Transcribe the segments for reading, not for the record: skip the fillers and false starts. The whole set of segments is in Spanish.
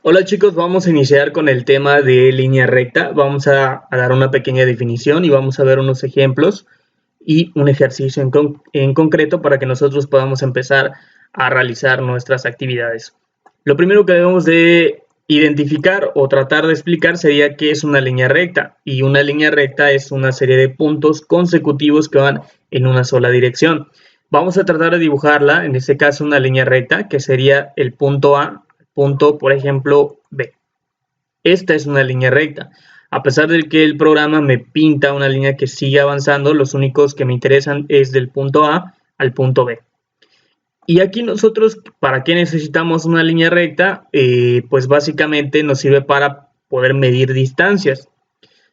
Hola chicos, vamos a iniciar con el tema de línea recta. Vamos a dar una pequeña definición y vamos a ver unos ejemplos y un ejercicio en concreto para que nosotros podamos empezar a realizar nuestras actividades. Lo primero que debemos de identificar o tratar de explicar sería qué es una línea recta. Y una línea recta es una serie de puntos consecutivos que van en una sola dirección. Vamos a tratar de dibujarla, en este caso una línea recta, que sería el punto A, punto, por ejemplo, B. Esta es una línea recta. A pesar de que el programa me pinta una línea que sigue avanzando, los únicos que me interesan es del punto A al punto B. Y aquí nosotros, ¿para qué necesitamos una línea recta? Pues básicamente nos sirve para poder medir distancias.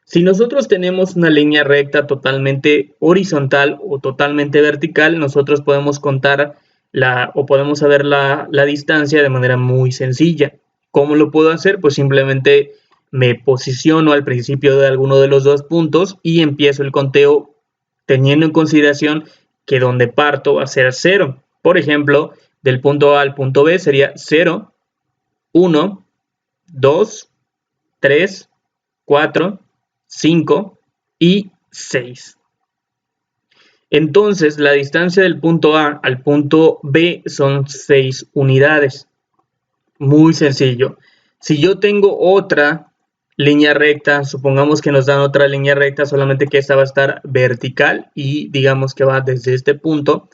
Si nosotros tenemos una línea recta totalmente horizontal o totalmente vertical, nosotros podemos contar o podemos saber la distancia de manera muy sencilla. ¿Cómo lo puedo hacer? Pues simplemente me posiciono al principio de alguno de los dos puntos y empiezo el conteo teniendo en consideración que donde parto va a ser 0. Por ejemplo, del punto A al punto B sería 0, 1, 2, 3, 4, 5 y 6. Entonces, la distancia del punto A al punto B son 6 unidades. Muy sencillo. Si yo tengo otra línea recta, supongamos que nos dan otra línea recta, solamente que esta va a estar vertical y digamos que va desde este punto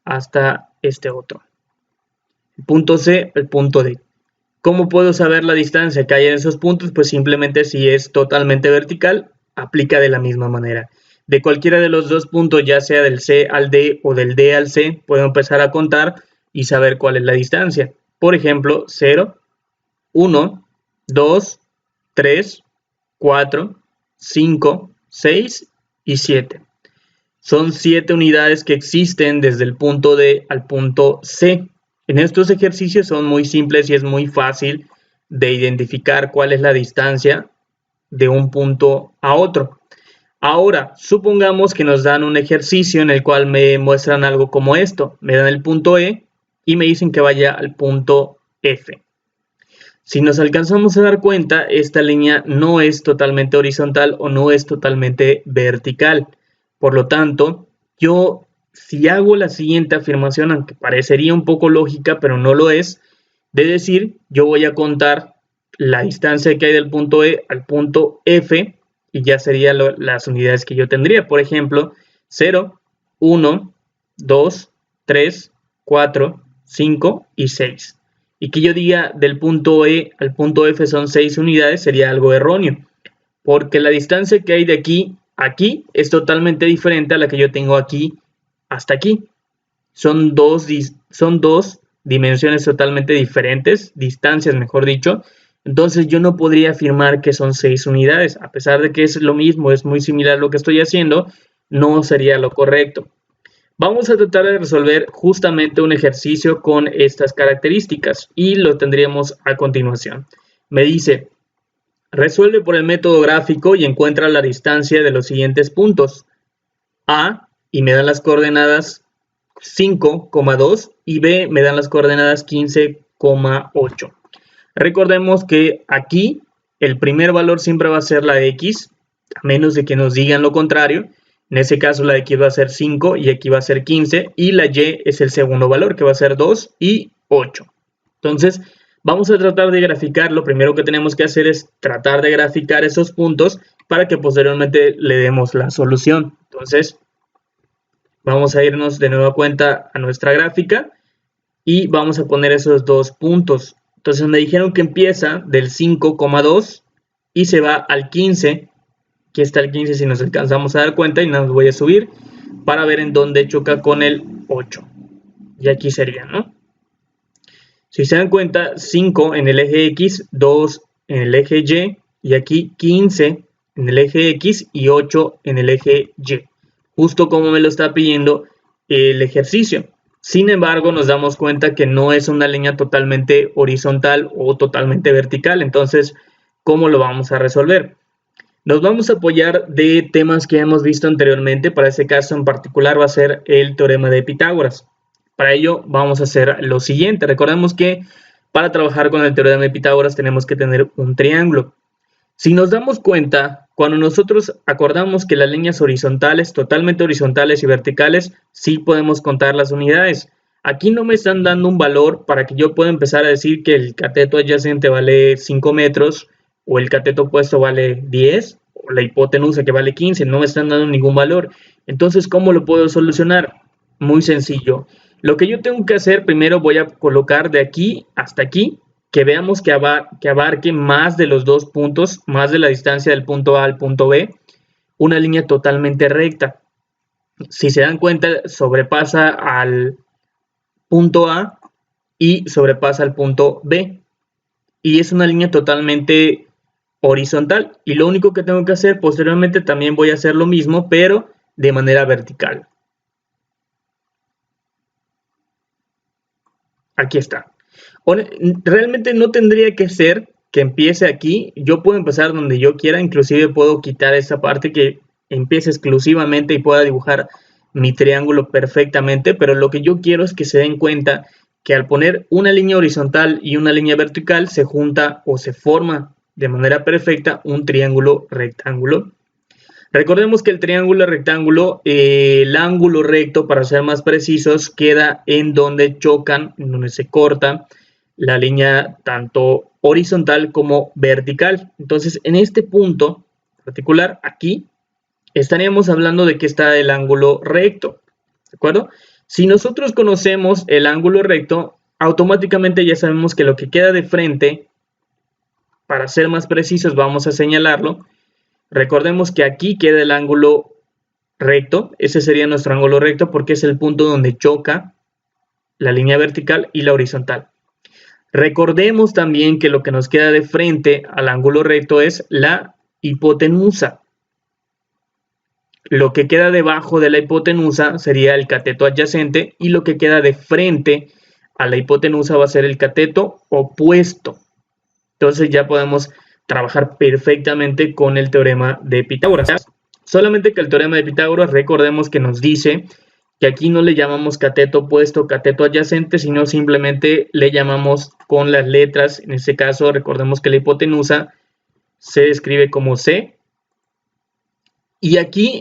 hasta este otro. El punto C, el punto D. ¿Cómo puedo saber la distancia que hay en esos puntos? Pues simplemente si es totalmente vertical, aplica de la misma manera. De cualquiera de los dos puntos, ya sea del C al D o del D al C, puedo empezar a contar y saber cuál es la distancia. Por ejemplo, 0, 1, 2, 3, 4, 5, 6 y 7. Son 7 unidades que existen desde el punto D al punto C. En estos ejercicios son muy simples y es muy fácil de identificar cuál es la distancia de un punto a otro. Ahora, supongamos que nos dan un ejercicio en el cual me muestran algo como esto. Me dan el punto E y me dicen que vaya al punto F. Si nos alcanzamos a dar cuenta, esta línea no es totalmente horizontal o no es totalmente vertical. Por lo tanto, yo si hago la siguiente afirmación, aunque parecería un poco lógica, pero no lo es, de decir, yo voy a contar la distancia que hay del punto E al punto F y ya serían las unidades que yo tendría. Por ejemplo, 0, 1, 2, 3, 4, 5 y 6. Y que yo diga del punto E al punto F son 6 unidades sería algo erróneo, porque la distancia que hay de aquí a aquí es totalmente diferente a la que yo tengo aquí hasta aquí. Son dos dimensiones totalmente diferentes, distancias mejor dicho. Entonces yo no podría afirmar que son 6 unidades, a pesar de que es lo mismo, es muy similar a lo que estoy haciendo, no sería lo correcto. Vamos a tratar de resolver justamente un ejercicio con estas características y lo tendríamos a continuación. Me dice, resuelve por el método gráfico y encuentra la distancia de los siguientes puntos. A, y me dan las coordenadas 5,2 y B me dan las coordenadas 15,8. Recordemos que aquí el primer valor siempre va a ser la X, a menos de que nos digan lo contrario. En ese caso la X va a ser 5 y aquí va a ser 15 y la Y es el segundo valor que va a ser 2 y 8. Entonces vamos a tratar de graficar, lo primero que tenemos que hacer es tratar de graficar esos puntos para que posteriormente le demos la solución. Entonces vamos a irnos de nueva cuenta a nuestra gráfica y vamos a poner esos dos puntos. Entonces me dijeron que empieza del 5,2 y se va al 15. Aquí está el 15 si nos alcanzamos a dar cuenta y nos voy a subir para ver en dónde choca con el 8. Y aquí sería, ¿no? Si se dan cuenta, 5 en el eje X, 2 en el eje Y aquí 15 en el eje X y 8 en el eje Y. Justo como me lo está pidiendo el ejercicio. Sin embargo, nos damos cuenta que no es una línea totalmente horizontal o totalmente vertical. Entonces, ¿cómo lo vamos a resolver? Nos vamos a apoyar de temas que hemos visto anteriormente. Para este caso en particular va a ser el teorema de Pitágoras. Para ello vamos a hacer lo siguiente. Recordemos que para trabajar con el teorema de Pitágoras tenemos que tener un triángulo. Si nos damos cuenta, cuando nosotros acordamos que las líneas horizontales, totalmente horizontales y verticales, sí podemos contar las unidades. Aquí no me están dando un valor para que yo pueda empezar a decir que el cateto adyacente vale 5 metros o el cateto opuesto vale 10 o la hipotenusa que vale 15. No me están dando ningún valor. Entonces, ¿cómo lo puedo solucionar? Muy sencillo. Lo que yo tengo que hacer, primero voy a colocar de aquí hasta aquí, que veamos que abarque más de los dos puntos, más de la distancia del punto A al punto B, una línea totalmente recta. Si se dan cuenta, sobrepasa al punto A y sobrepasa al punto B. Y es una línea totalmente horizontal. Y lo único que tengo que hacer, posteriormente también voy a hacer lo mismo, pero de manera vertical. Aquí está. Realmente no tendría que ser que empiece aquí. Yo puedo empezar donde yo quiera, inclusive puedo quitar esta parte que empiece exclusivamente y pueda dibujar mi triángulo perfectamente, pero lo que yo quiero es que se den cuenta que al poner una línea horizontal y una línea vertical se junta o se forma de manera perfecta un triángulo rectángulo. Recordemos que el triángulo rectángulo, el ángulo recto, para ser más precisos, queda en donde chocan, en donde se corta la línea tanto horizontal como vertical. Entonces, en este punto particular, aquí, estaríamos hablando de que está el ángulo recto, ¿de acuerdo? Si nosotros conocemos el ángulo recto, automáticamente ya sabemos que lo que queda de frente, para ser más precisos, vamos a señalarlo. Recordemos que aquí queda el ángulo recto, ese sería nuestro ángulo recto porque es el punto donde choca la línea vertical y la horizontal. Recordemos también que lo que nos queda de frente al ángulo recto es la hipotenusa. Lo que queda debajo de la hipotenusa sería el cateto adyacente y lo que queda de frente a la hipotenusa va a ser el cateto opuesto. Entonces ya podemos trabajar perfectamente con el teorema de Pitágoras. Solamente que el teorema de Pitágoras, recordemos que nos dice que aquí no le llamamos cateto opuesto, cateto adyacente, sino simplemente le llamamos con las letras. En este caso, recordemos que la hipotenusa se escribe como C. Y aquí,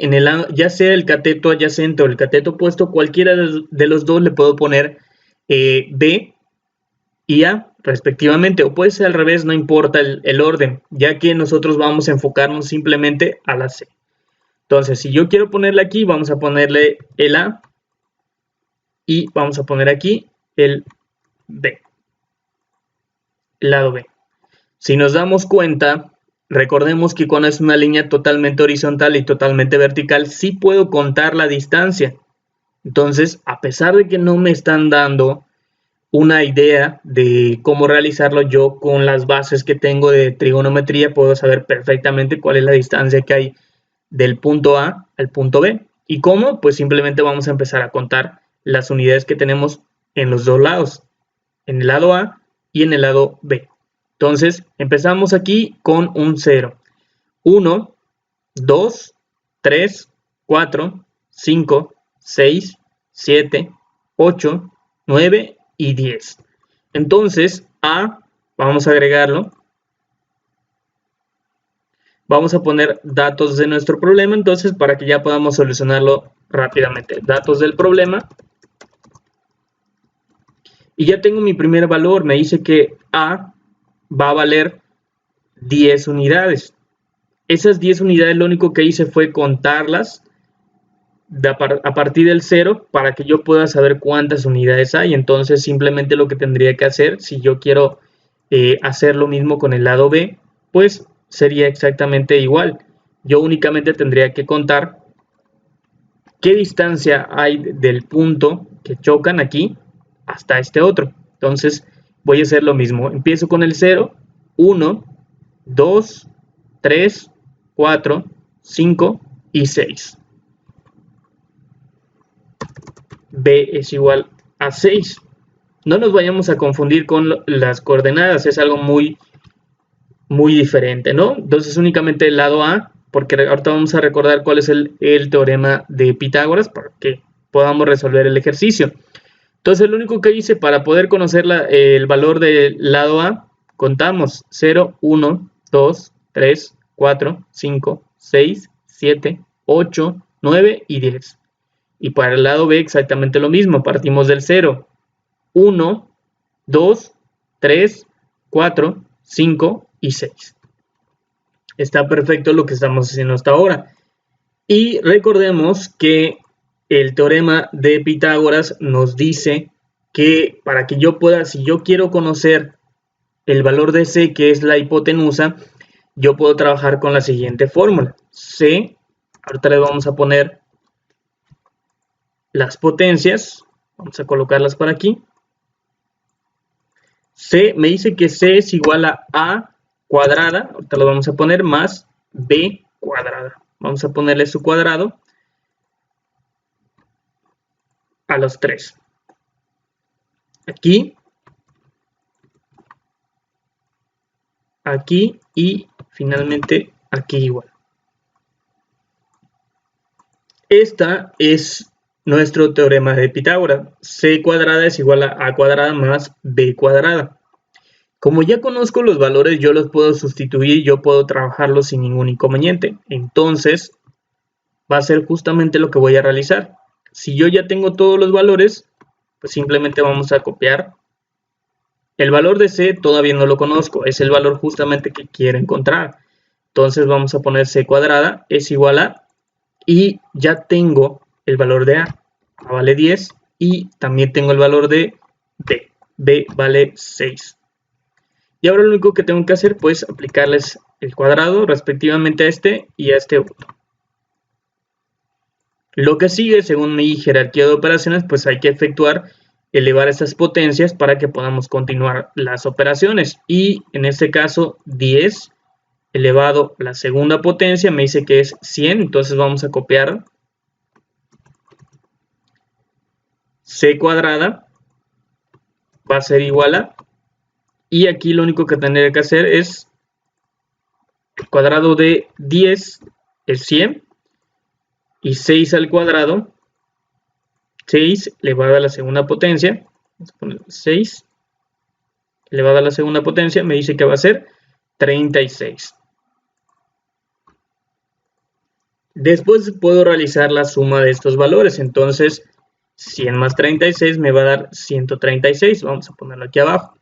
ya sea el cateto adyacente o el cateto opuesto, cualquiera de los dos le puedo poner B y A respectivamente, o puede ser al revés, no importa el orden, ya que nosotros vamos a enfocarnos simplemente a la C. Entonces, si yo quiero ponerle aquí, vamos a ponerle el A y vamos a poner aquí el B, el lado B. Si nos damos cuenta, recordemos que cuando es una línea totalmente horizontal y totalmente vertical, sí puedo contar la distancia. Entonces, a pesar de que no me están dando una idea de cómo realizarlo, yo con las bases que tengo de trigonometría puedo saber perfectamente cuál es la distancia que hay del punto A al punto B. ¿Y cómo? Pues simplemente vamos a empezar a contar las unidades que tenemos en los dos lados, en el lado A y en el lado B. Entonces, empezamos aquí con un 0. 1, 2, 3, 4, 5, 6, 7, 8, 9 y 10. Entonces, A, vamos a agregarlo. Vamos a poner datos de nuestro problema, entonces, para que ya podamos solucionarlo rápidamente. Datos del problema. Y ya tengo mi primer valor. Me dice que A va a valer 10 unidades. Esas 10 unidades lo único que hice fue contarlas a partir del 0 para que yo pueda saber cuántas unidades hay. Entonces simplemente lo que tendría que hacer, si yo quiero hacer lo mismo con el lado B, pues sería exactamente igual. Yo únicamente tendría que contar qué distancia hay del punto que chocan aquí hasta este otro. Entonces voy a hacer lo mismo. Empiezo con el 0, 1, 2, 3, 4, 5 y 6. B es igual a 6. No nos vayamos a confundir con las coordenadas, es algo muy diferente, ¿no? Entonces únicamente el lado A, porque ahorita vamos a recordar cuál es el teorema de Pitágoras para que podamos resolver el ejercicio. Entonces lo único que hice para poder conocer el valor del lado A, contamos 0, 1, 2, 3, 4, 5, 6, 7, 8, 9 y 10. Y para el lado B exactamente lo mismo, partimos del 0, 1, 2, 3, 4, 5 y 6. Está perfecto lo que estamos haciendo hasta ahora. Y recordemos que el teorema de Pitágoras nos dice que para que yo pueda, si yo quiero conocer el valor de C, que es la hipotenusa, yo puedo trabajar con la siguiente fórmula. C, ahorita le vamos a poner las potencias, vamos a colocarlas por aquí. C me dice que C es igual a cuadrada, ahorita lo vamos a poner, más B cuadrada. Vamos a ponerle su cuadrado a los 3. Aquí, aquí y finalmente aquí igual. Esta es nuestro teorema de Pitágoras. C cuadrada es igual a A cuadrada más B cuadrada. Como ya conozco los valores, yo los puedo sustituir y yo puedo trabajarlos sin ningún inconveniente. Entonces, va a ser justamente lo que voy a realizar. Si yo ya tengo todos los valores, pues simplemente vamos a copiar. El valor de C todavía no lo conozco, es el valor justamente que quiero encontrar. Entonces vamos a poner C cuadrada es igual a, y ya tengo el valor de A vale 10 y también tengo el valor de B. B vale 6. Y ahora lo único que tengo que hacer, pues, aplicarles el cuadrado respectivamente a este y a este otro. Lo que sigue, según mi jerarquía de operaciones, pues hay que elevar estas potencias para que podamos continuar las operaciones. Y en este caso, 10 elevado a la segunda potencia me dice que es 100, entonces vamos a copiar C cuadrada va a ser igual a, y aquí lo único que tendré que hacer es el cuadrado de 10 es 100 y 6 al cuadrado, 6 elevado a la segunda potencia, vamos a poner 6 elevado a la segunda potencia, me dice que va a ser 36. Después puedo realizar la suma de estos valores, entonces 100 más 36 me va a dar 136, vamos a ponerlo aquí abajo.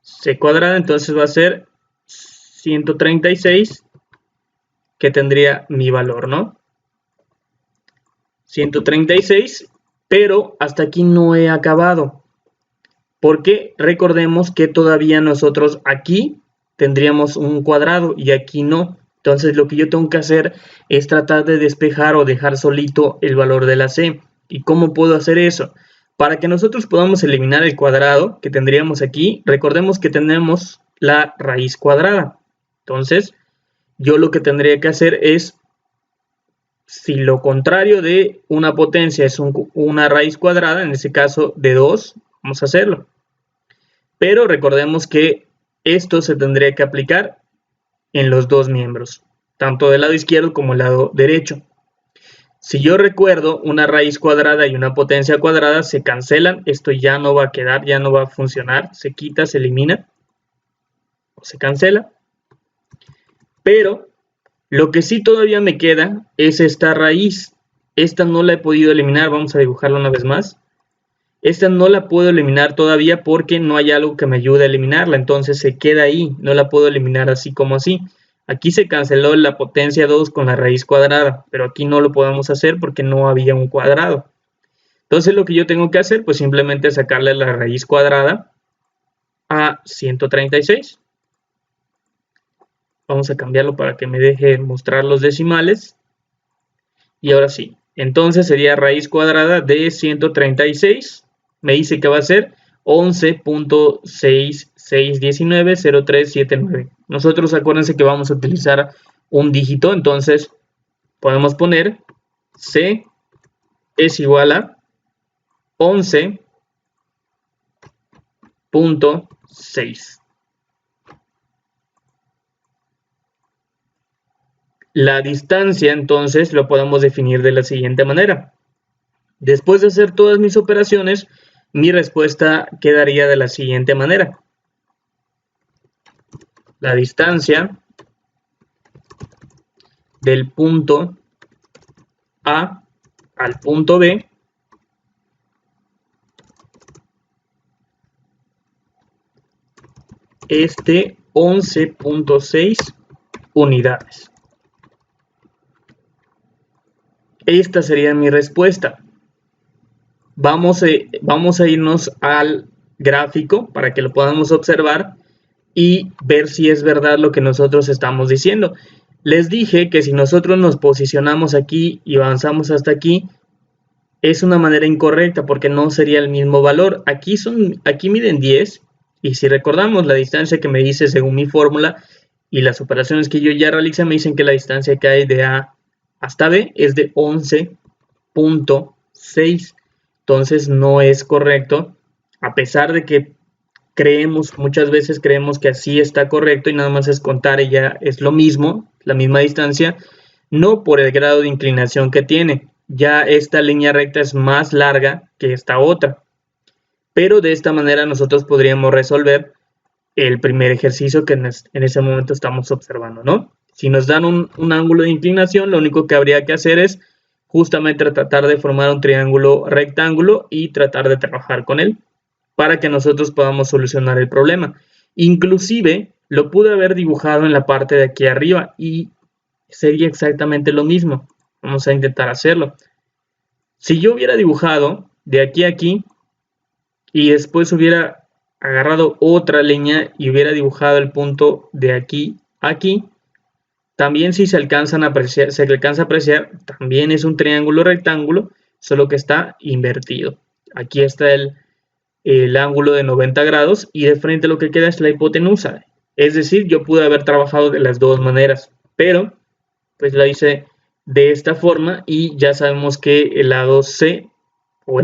C cuadrada entonces va a ser 136, que tendría mi valor, ¿no? 136, pero hasta aquí no he acabado, porque recordemos que todavía nosotros aquí tendríamos un cuadrado y aquí no. Entonces lo que yo tengo que hacer es tratar de despejar o dejar solito el valor de la C. ¿Y cómo puedo hacer eso? Para que nosotros podamos eliminar el cuadrado que tendríamos aquí, recordemos que tenemos la raíz cuadrada. Entonces, yo lo que tendría que hacer es, si lo contrario de una potencia es una raíz cuadrada, en este caso de 2, vamos a hacerlo. Pero recordemos que esto se tendría que aplicar en los dos miembros, tanto del lado izquierdo como del lado derecho. Si yo recuerdo, una raíz cuadrada y una potencia cuadrada se cancelan, esto ya no va a quedar, ya no va a funcionar, se quita, se elimina o se cancela. Pero lo que sí todavía me queda es esta raíz. Esta no la he podido eliminar, vamos a dibujarla una vez más. Esta no la puedo eliminar todavía porque no hay algo que me ayude a eliminarla, entonces se queda ahí, no la puedo eliminar así como así. Aquí se canceló la potencia 2 con la raíz cuadrada, pero aquí no lo podemos hacer porque no había un cuadrado. Entonces lo que yo tengo que hacer, pues simplemente sacarle la raíz cuadrada a 136. Vamos a cambiarlo para que me deje mostrar los decimales. Y ahora sí, entonces sería raíz cuadrada de 136. Me dice que va a ser 11.66190379. Nosotros acuérdense que vamos a utilizar un dígito, entonces podemos poner C es igual a 11.6. La distancia entonces lo podemos definir de la siguiente manera. Después de hacer todas mis operaciones, mi respuesta quedaría de la siguiente manera. La distancia del punto A al punto B es de 11.6 unidades. Esta sería mi respuesta. Vamos a irnos al gráfico para que lo podamos observar y ver si es verdad lo que nosotros estamos diciendo. Les dije que si nosotros nos posicionamos aquí y avanzamos hasta aquí, es una manera incorrecta porque no sería el mismo valor. Aquí miden 10 y si recordamos la distancia que me dice según mi fórmula y las operaciones que yo ya realicé me dicen que la distancia que hay de A hasta B es de 11.6. Entonces no es correcto, a pesar de que muchas veces creemos que así está correcto y nada más es contar y ya es lo mismo, la misma distancia, no por el grado de inclinación que tiene. Ya esta línea recta es más larga que esta otra. Pero de esta manera nosotros podríamos resolver el primer ejercicio que en ese momento estamos observando, ¿no? Si nos dan un ángulo de inclinación, lo único que habría que hacer es justamente tratar de formar un triángulo rectángulo y tratar de trabajar con él para que nosotros podamos solucionar el problema. Inclusive lo pude haber dibujado en la parte de aquí arriba y sería exactamente lo mismo. Vamos a intentar hacerlo. Si yo hubiera dibujado de aquí a aquí y después hubiera agarrado otra línea y hubiera dibujado el punto de aquí a aquí, también si se alcanza a apreciar, también es un triángulo rectángulo, solo que está invertido. Aquí está el ángulo de 90 grados y de frente lo que queda es la hipotenusa. Es decir, yo pude haber trabajado de las dos maneras, pero pues la hice de esta forma y ya sabemos que el lado C o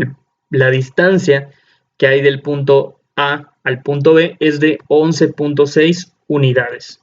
la distancia que hay del punto A al punto B es de 11.6 unidades.